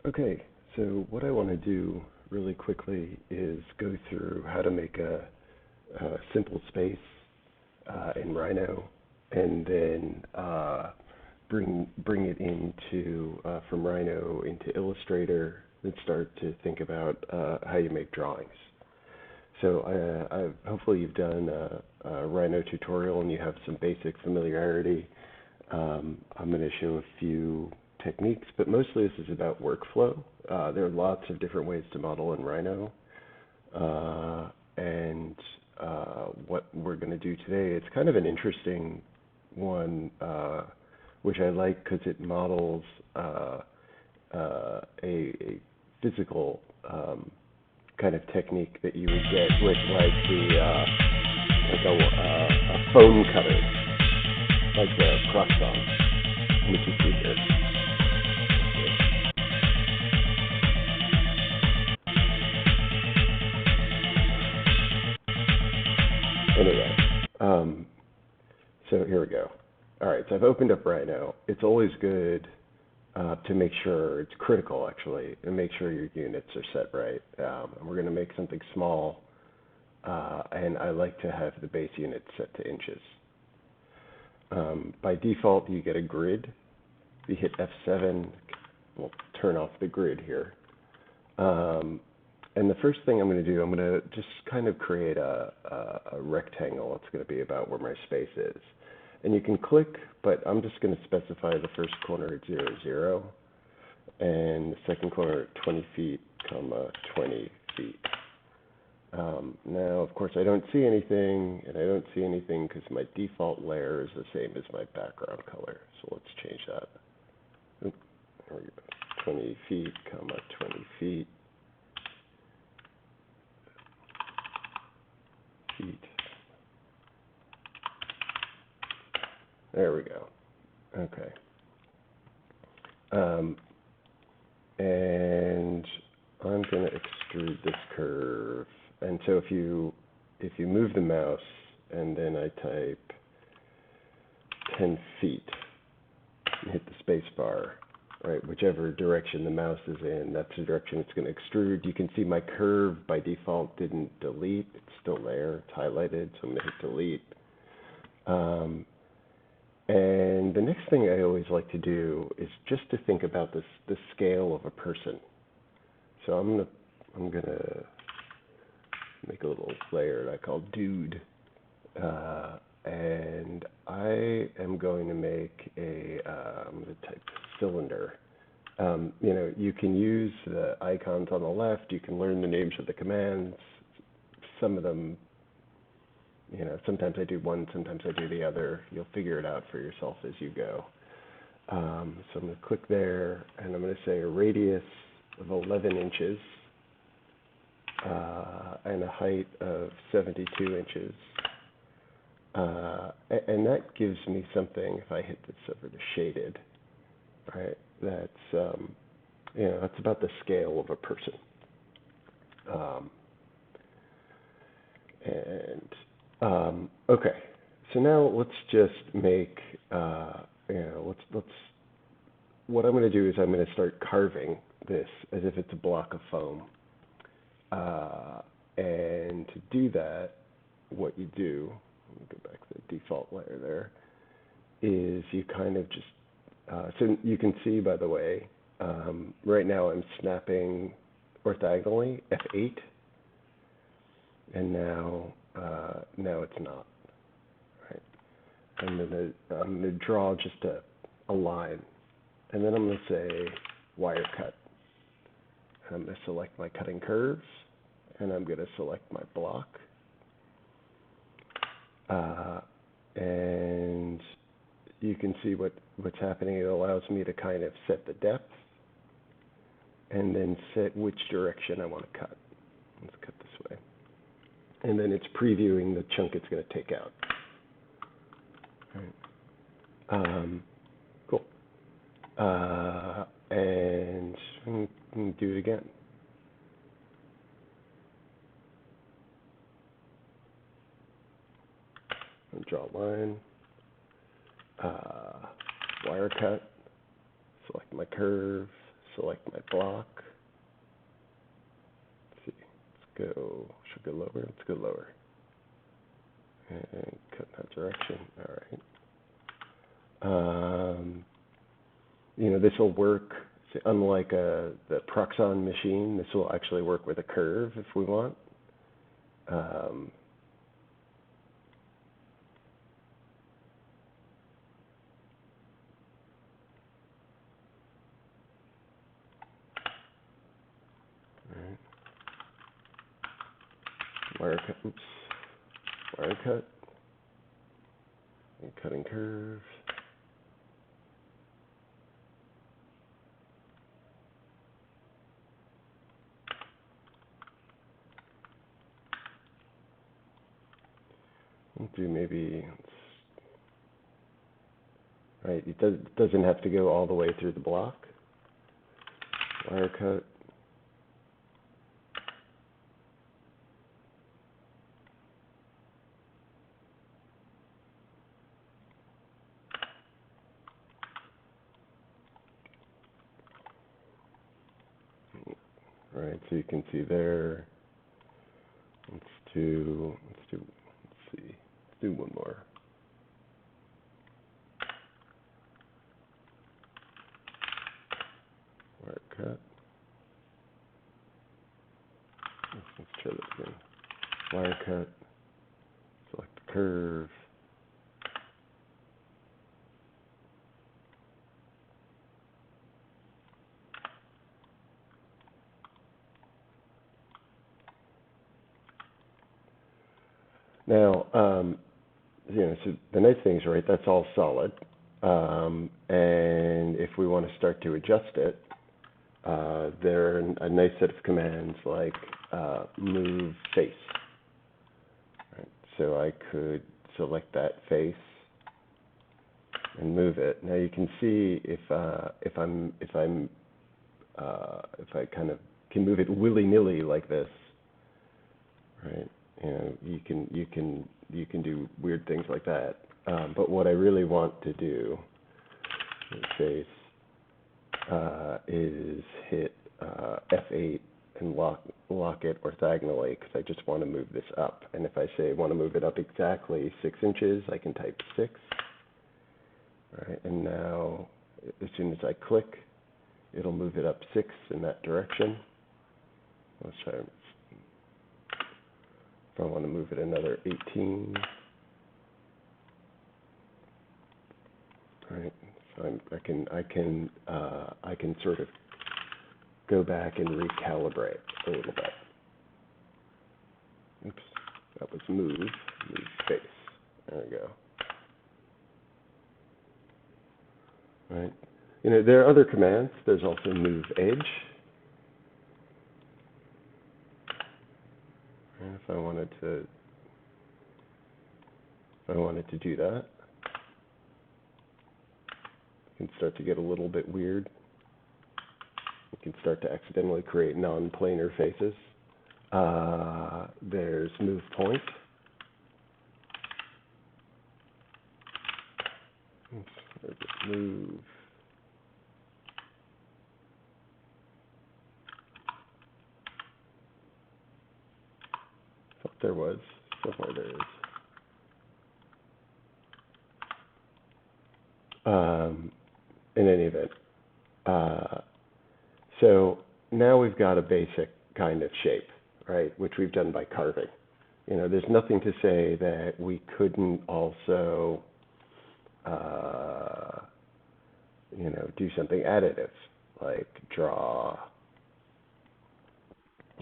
Okay, so what I want to do really quickly is go through how to make a simple space in Rhino, and then bring it into from Rhino into Illustrator, and start to think about how you make drawings. So hopefully you've done a Rhino tutorial and you have some basic familiarity. I'm going to show a few techniques, but mostly this is about workflow. There are lots of different ways to model in Rhino, and what we're going to do today, it's kind of an interesting one, which I like because it models a physical kind of technique that you would get with a phone cutter, like the croissant, which you see here. Anyway, so here we go. All right, so I've opened up Rhino. It's always good to make sure, it's critical actually, and make sure your units are set right. And we're going to make something small, and I like to have the base unit set to inches. By default, you get a grid. If you hit F7, we'll turn off the grid here. And the first thing I'm going to do, I'm going to just kind of create a rectangle. It's going to be about where my space is. And you can click, but I'm just going to specify the first corner at 0, 0, and the second corner at 20 feet, 20 feet. Now, of course, I don't see anything, and I don't see anything because my default layer is the same as my background color. So let's change that. Oop, there we go. 20 feet, 20 feet. There we go. Okay. And I'm going to extrude this curve. And so if you move the mouse and then I type 10 feet and hit the space bar, right, whichever direction the mouse is in, that's the direction it's going to extrude. You can see my curve by default didn't delete. It's still there. It's highlighted, so I'm going to hit delete. And the next thing I always like to do is just to think about the scale of a person. So I'm gonna make a little layer that I call dude, and I am going to make I'm going to type cylinder. You can use the icons on the left. You can learn the names of the commands. Some of them, sometimes I do one, sometimes I do the other. You'll figure it out for yourself as you go. So I'm going to click there, and I'm going to say a radius of 11 inches and a height of 72 inches. And that gives me something, if I hit this over to shaded, right, that's, that's about the scale of a person. Okay, so now let's just make, what I'm going to do is I'm going to start carving this as if it's a block of foam. And to do that, what you do, let me go back to the default layer there, is you kind of just, so you can see, by the way, right now I'm snapping orthogonally, F8, and now it's not. Right? I'm gonna draw just a line, and then I'm gonna say wire cut. And I'm gonna select my cutting curves, and I'm gonna select my block, and you can see what's happening. It allows me to kind of set the depth, and then set which direction I want to cut. Let's cut this way. And then it's previewing the chunk it's going to take out. All right. Cool. And do it again. I'll draw a line. Wire cut. Select my curve. select my block. Let's see, let's go, should go lower, let's go lower. And cut in that direction, all right. This will work, unlike the Proxon machine, this will actually work with a curve if we want. Wire cut, oops, wire cut, and cutting curve. We'll do maybe, right, it doesn't have to go all the way through the block. Wire cut. Right, so you can see there. Let's do one more. Wire cut. Let's try that again. Wire cut. Select the curve. Now, so the nice thing is, right, that's all solid. And if we want to start to adjust it, there are a nice set of commands like move face. Right? So I could select that face and move it. Now you can see if I kind of can move it willy-nilly like this, right? You can do weird things like that. But what I really want to do in face is hit F8 and lock it orthogonally, because I just want to move this up. And if I say I want to move it up exactly 6 inches, I can type 6. Right, and now as soon as I click, it'll move it up 6 in that direction. Let's try. If I want to move it another 18. Right, so I can sort of go back and recalibrate a little bit. Oops, that was move face. There we go. Right. There are other commands. There's also move edge. And if I wanted to do that, it can start to get a little bit weird. You can start to accidentally create non-planar faces. There's move point. Oops, there's move. I thought there was somewhere there is. In any event, so now we've got a basic kind of shape, right, which we've done by carving. There's nothing to say that we couldn't also, do something additive, like draw.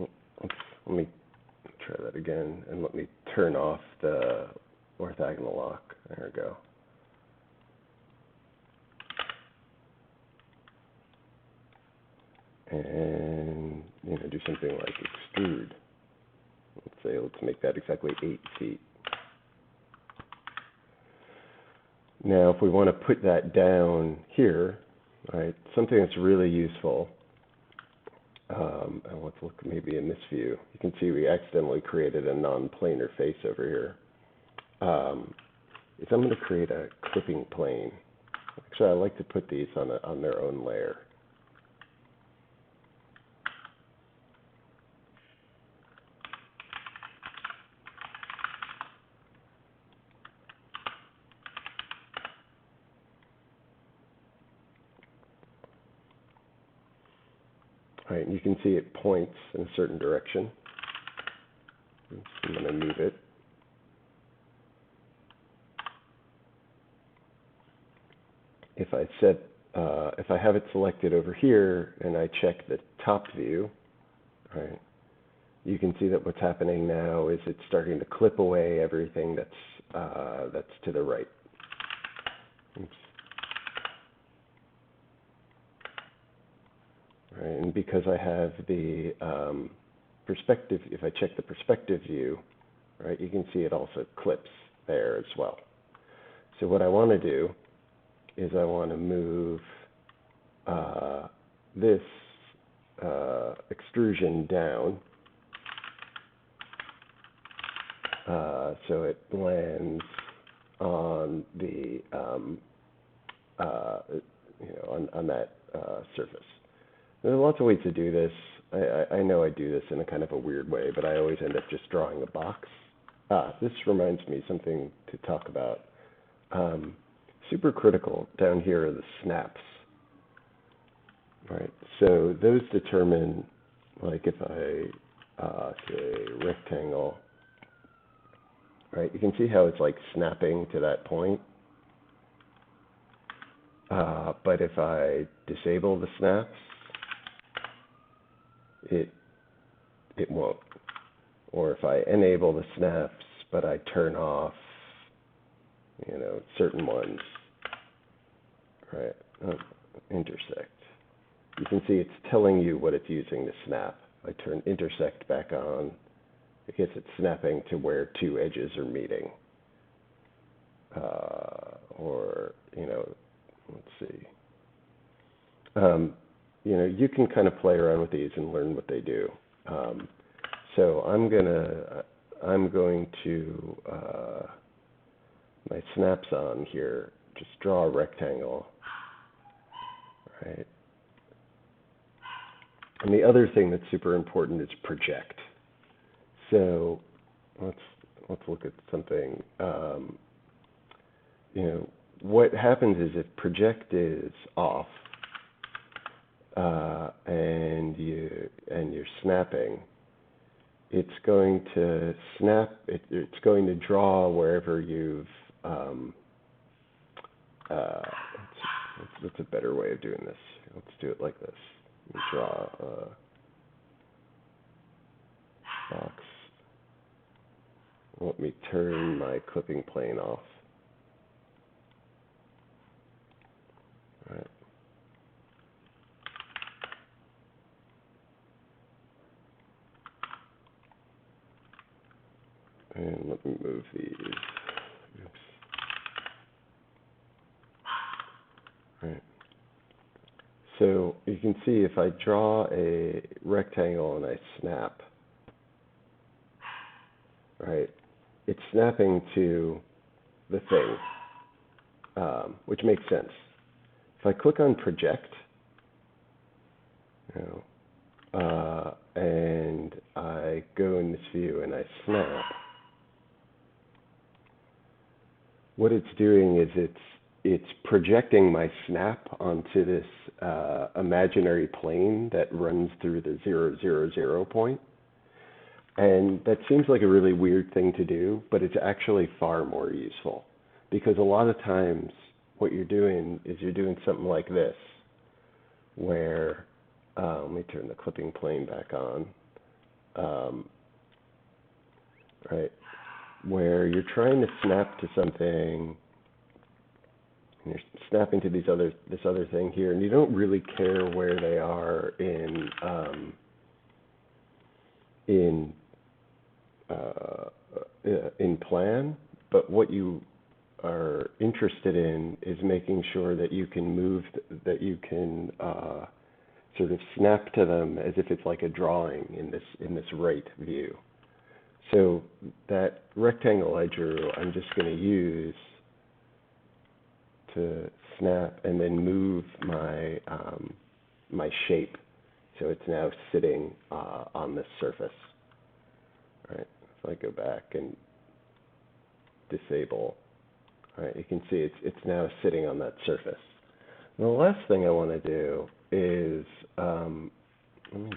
Oops, let me try that again, and let me turn off the orthogonal lock. There we go. And do something like extrude. Let's make that exactly 8 feet. Now, if we want to put that down here, right, something that's really useful. And let's look maybe in this view. You can see we accidentally created a non-planar face over here. If I'm going to create a clipping plane, actually I like to put these on their own layer. Right, and you can see it points in a certain direction. Oops, I'm going to move it. If I have it selected over here and I check the top view, right, you can see that what's happening now is it's starting to clip away everything that's to the right. Oops. Right, and because I have the perspective, if I check the perspective view, right, you can see it also clips there as well. So what I want to do is I want to move this extrusion down so it lands on the on that surface. There's lots of ways to do this. I know I do this in a kind of a weird way, but I always end up just drawing a box. This reminds me something to talk about. Super critical down here are the snaps. Right, so those determine, like if I say rectangle, right, you can see how it's like snapping to that point. But if I disable the snaps, it won't. Or if I enable the snaps, but I turn off, certain ones, right, intersect. You can see it's telling you what it's using to snap. I turn intersect back on. I guess it's snapping to where two edges are meeting. Or, let's see. You can kind of play around with these and learn what they do. So I'm going to, my snaps on here, just draw a rectangle, right? And the other thing that's super important is project. So let's look at something. What happens is if project is off and you're snapping, it's going to snap. It's going to draw wherever you've. What's a better way of doing this? Let's do it like this. Draw a box. Let me turn my clipping plane off. All right. And let me move these. Oops. All right. So you can see if I draw a rectangle and I snap, right, it's snapping to the thing, which makes sense. If I click on project, and I go in this view and I snap, what it's doing is it's projecting my snap onto this imaginary plane that runs through the 0, 0, 0 point. And that seems like a really weird thing to do, but it's actually far more useful. Because a lot of times what you're doing is you're doing something like this, where, let me turn the clipping plane back on, right, where you're trying to snap to something, and you're snapping to this other thing here, and you don't really care where they are in plan, but what you are interested in is making sure that you can move, that you can sort of snap to them as if it's like a drawing in this right view. So that rectangle I drew, I'm just going to use to snap and then move my my shape, so it's now sitting on this surface. All right. If I go back and disable, all right, you can see it's now sitting on that surface. And the last thing I want to do is let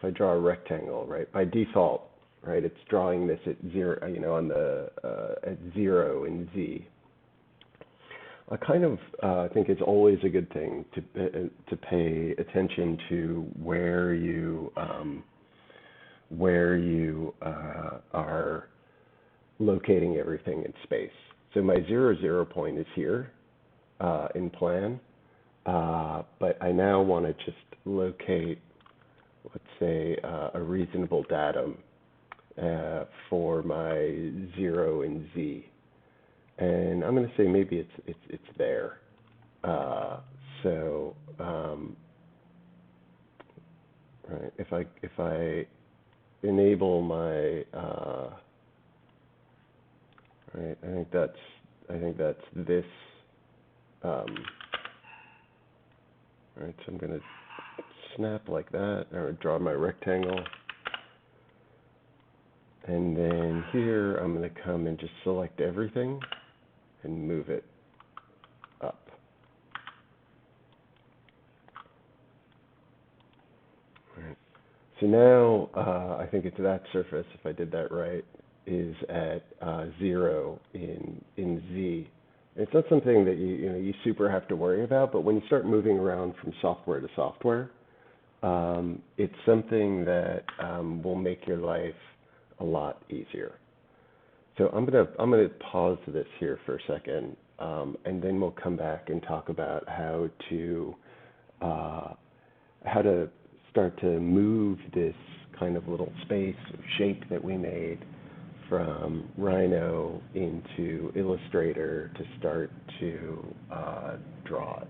I draw a rectangle, right, by default, right, it's drawing this at zero, on the at 0 in Z. I kind of think it's always a good thing to pay attention to where you are locating everything in space. So my 0, 0 point is here in plan, but I now want to just locate, let's say, a reasonable datum for my 0 in Z. And I'm going to say maybe it's there. So right, if I enable my right, I think that's this. Right, so I'm going to snap like that, or draw my rectangle. And then here I'm going to come and just select everything and move it up. Right. So now I think it's that surface, if I did that right, is at 0 in Z. It's not something that you super have to worry about, but when you start moving around from software to software, it's something that will make your life a lot easier. So I'm gonna pause this here for a second, and then we'll come back and talk about how to start to move this kind of little space or shape that we made from Rhino into Illustrator to start to draw it.